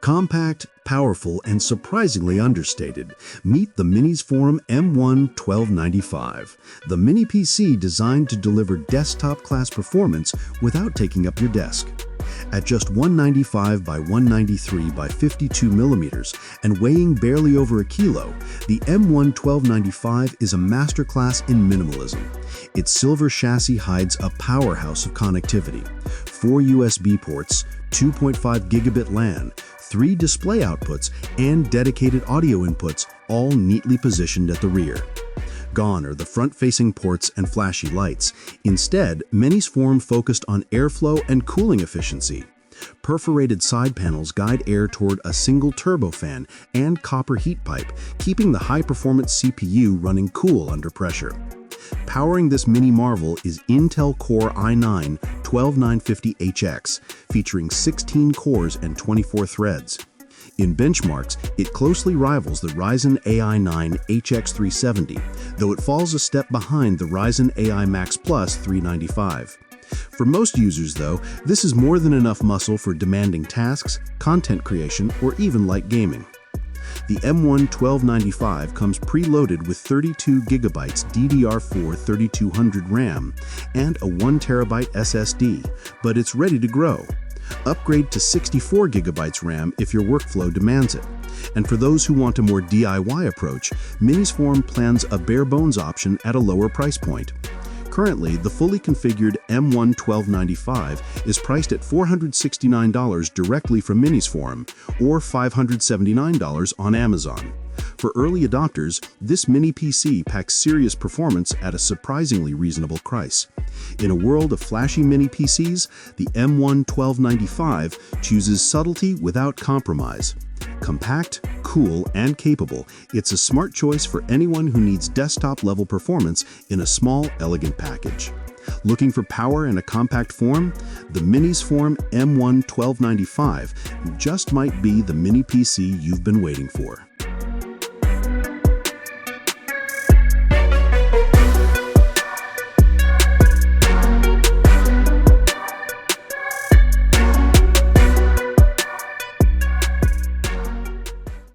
Compact, powerful, and surprisingly understated, meet the Minisforum M1-1295, the mini PC designed to deliver desktop-class performance without taking up your desk. At just 195 by 193 by 52 millimeters and weighing barely over a kilo, the M1-1295 is a masterclass in minimalism. Its silver chassis hides a powerhouse of connectivity: 4 USB ports, 2.5 Gb LAN, 3 display outputs, and dedicated audio inputs, all neatly positioned at the rear. Gone are the front-facing ports and flashy lights. Instead, Minisforum focused on airflow and cooling efficiency. Perforated side panels guide air toward a single turbofan and copper heat pipe, keeping the high-performance CPU running cool under pressure. Powering this mini marvel is Intel Core i9-12950HX, featuring 16 cores and 24 threads. In benchmarks, it closely rivals the Ryzen AI 9 HX370, though it falls a step behind the Ryzen AI Max Plus 395. For most users, though, this is more than enough muscle for demanding tasks, content creation, or even light gaming. The M1-1295 comes preloaded with 32 GB DDR4 3200 RAM and a 1 TB SSD, but it's ready to grow. Upgrade to 64 GB RAM if your workflow demands it. And for those who want a more DIY approach, Minisforum plans a bare-bones option at a lower price point. Currently, the fully configured M1-1295 is priced at $469 directly from Minisforum, or $579 on Amazon. For early adopters, this mini PC packs serious performance at a surprisingly reasonable price. In a world of flashy mini PCs, the M1-1295 chooses subtlety without compromise. Compact, cool, and capable, it's a smart choice for anyone who needs desktop-level performance in a small, elegant package. Looking for power in a compact form? The Minisforum M1-1295 just might be the mini PC you've been waiting for.